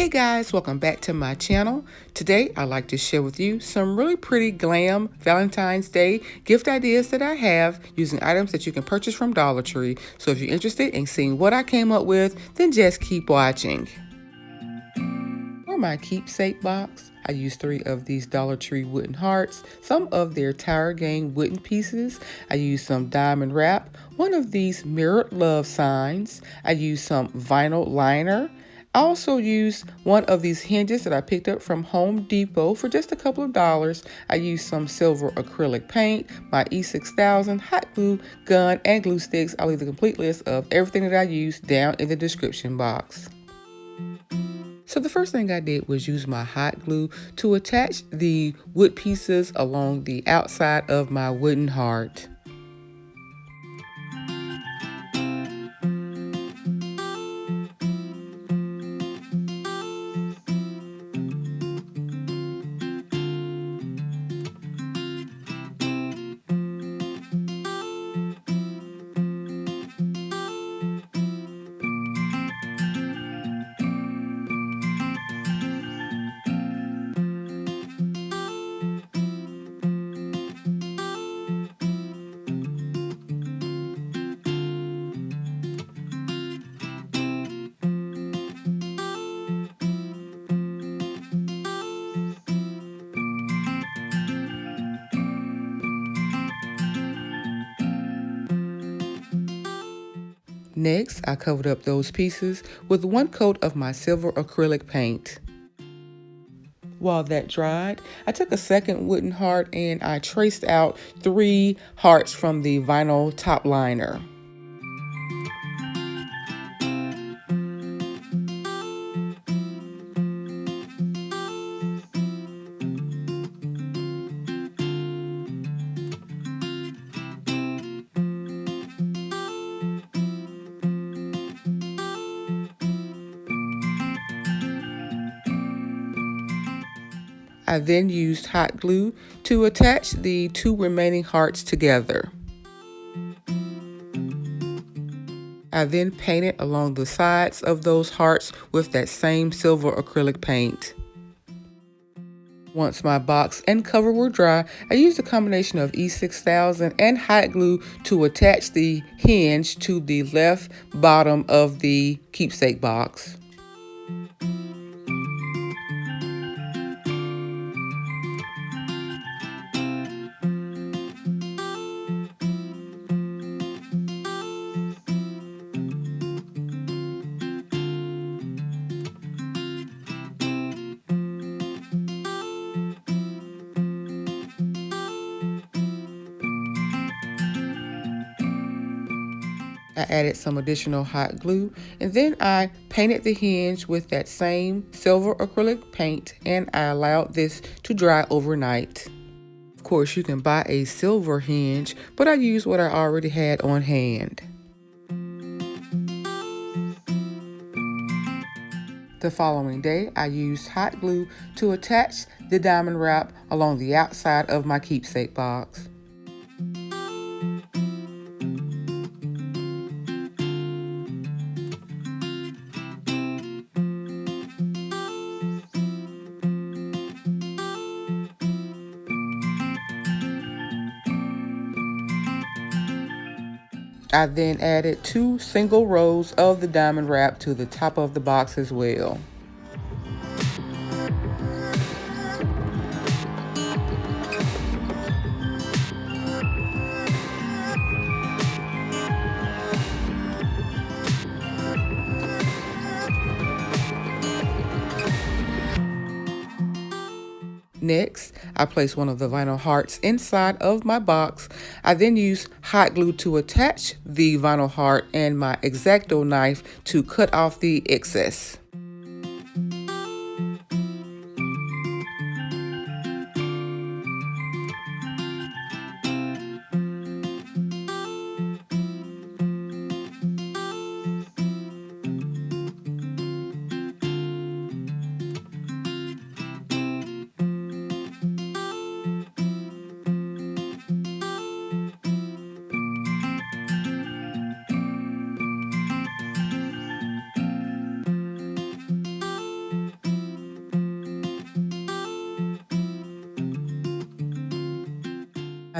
Hey guys, welcome back to my channel. Today I'd like to share with you some really pretty glam Valentine's Day gift ideas that I have using items that you can purchase from Dollar Tree. So if you're interested in seeing what I came up with, then just keep watching. For my keepsake box, I used 3 of these Dollar Tree wooden hearts, some of their Tire Gang wooden pieces. I used some diamond wrap, one of these mirrored love signs. I used some vinyl liner. I also used one of these hinges that I picked up from Home Depot for just a couple of dollars. I used some silver acrylic paint, my E6000, hot glue, gun, and glue sticks. I'll leave the complete list of everything that I used down in the description box. So the first thing I did was use my hot glue to attach the wood pieces along the outside of my wooden heart. Next, I covered up those pieces with 1 coat of my silver acrylic paint. While that dried, I took a second wooden heart and I traced out 3 hearts from the vinyl top liner. I then used hot glue to attach the 2 remaining hearts together. I then painted along the sides of those hearts with that same silver acrylic paint. Once my box and cover were dry, I used a combination of E6000 and hot glue to attach the hinge to the left bottom of the keepsake box. I added some additional hot glue and then I painted the hinge with that same silver acrylic paint and I allowed this to dry overnight. Of course, you can buy a silver hinge, but I used what I already had on hand. The following day, I used hot glue to attach the diamond wrap along the outside of my keepsake box. I then added 2 single rows of the diamond wrap to the top of the box as well. Next, I placed one of the vinyl hearts inside of my box. I then used hot glue to attach the vinyl heart and my X-Acto knife to cut off the excess.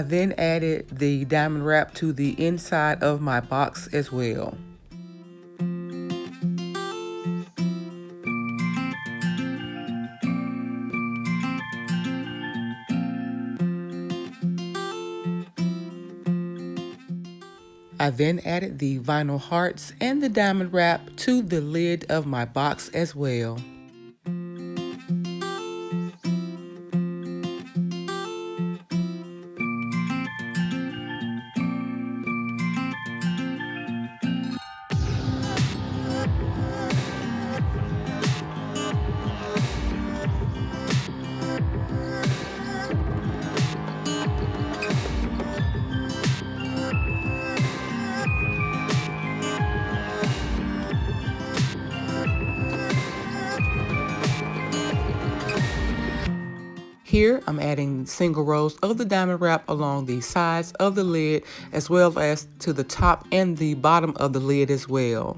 I then added the diamond wrap to the inside of my box as well. I then added the vinyl hearts and the diamond wrap to the lid of my box as well. Here, I'm adding single rows of the diamond wrap along the sides of the lid, as well as to the top and the bottom of the lid as well.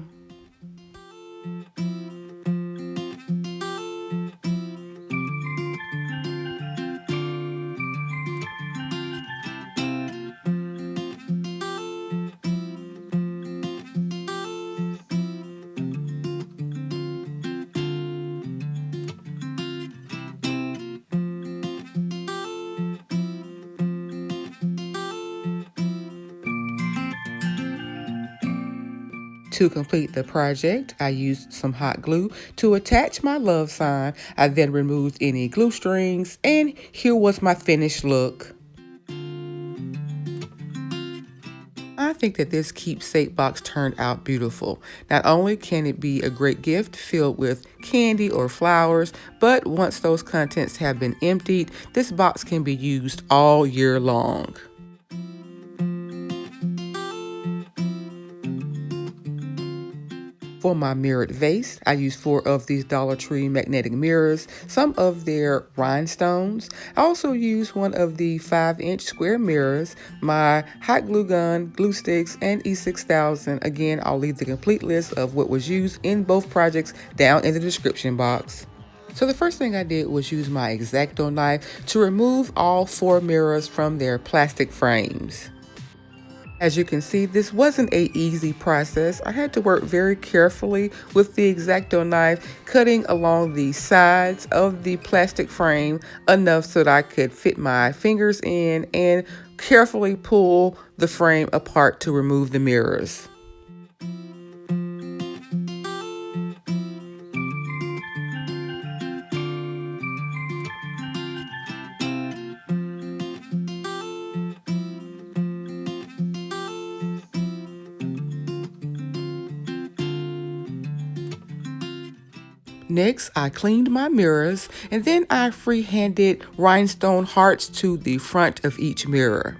To complete the project, I used some hot glue to attach my love sign. I then removed any glue strings, and here was my finished look. I think that this keepsake box turned out beautiful. Not only can it be a great gift filled with candy or flowers, but once those contents have been emptied, this box can be used all year long. For my mirrored vase, I used 4 of these Dollar Tree magnetic mirrors, some of their rhinestones. I also used one of the 5-inch square mirrors, my hot glue gun, glue sticks, and E6000. Again, I'll leave the complete list of what was used in both projects down in the description box. So the first thing I did was use my X-Acto knife to remove all 4 mirrors from their plastic frames. As you can see, this wasn't an easy process. I had to work very carefully with the X-Acto knife, cutting along the sides of the plastic frame enough so that I could fit my fingers in and carefully pull the frame apart to remove the mirrors. Next, I cleaned my mirrors, and then I free-handed rhinestone hearts to the front of each mirror.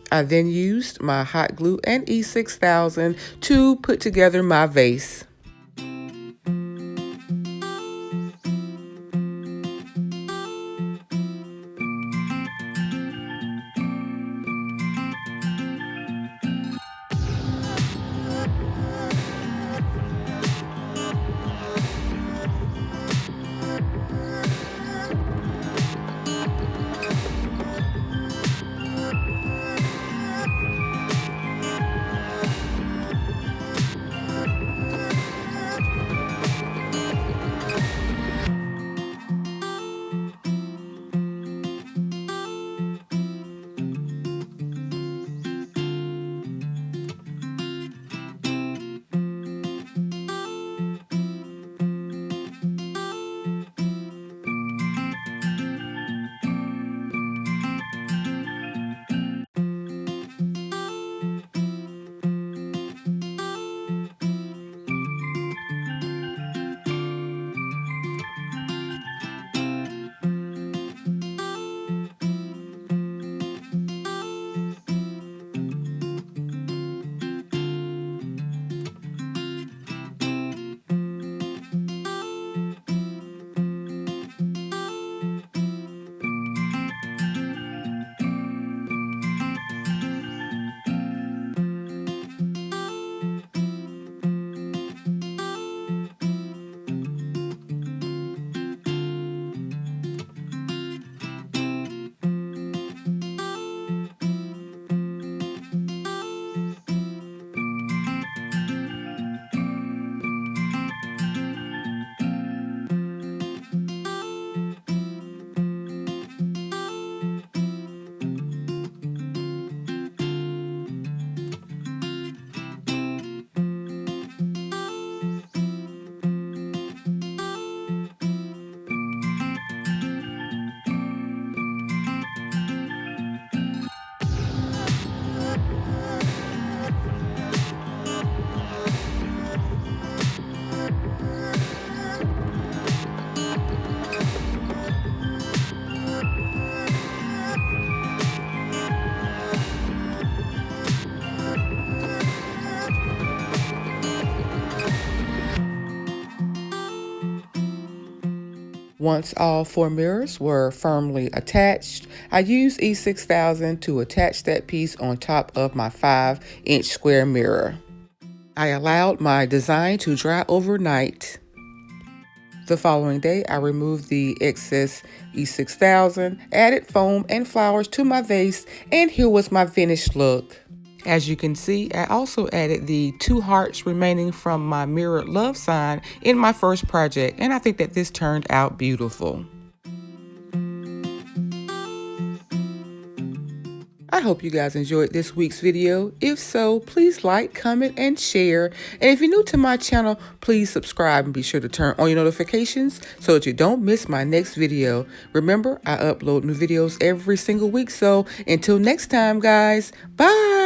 I then used my hot glue and E6000 to put together my vase. Once all 4 mirrors were firmly attached, I used E6000 to attach that piece on top of my 5-inch square mirror. I allowed my design to dry overnight. The following day, I removed the excess E6000, added foam and flowers to my vase, and here was my finished look. As you can see, I also added the 2 hearts remaining from my mirrored love sign in my first project, and I think that this turned out beautiful. I hope you guys enjoyed this week's video. If so, please like, comment, and share. And if you're new to my channel, please subscribe and be sure to turn on your notifications so that you don't miss my next video. Remember, I upload new videos every single week, so until next time, guys, bye!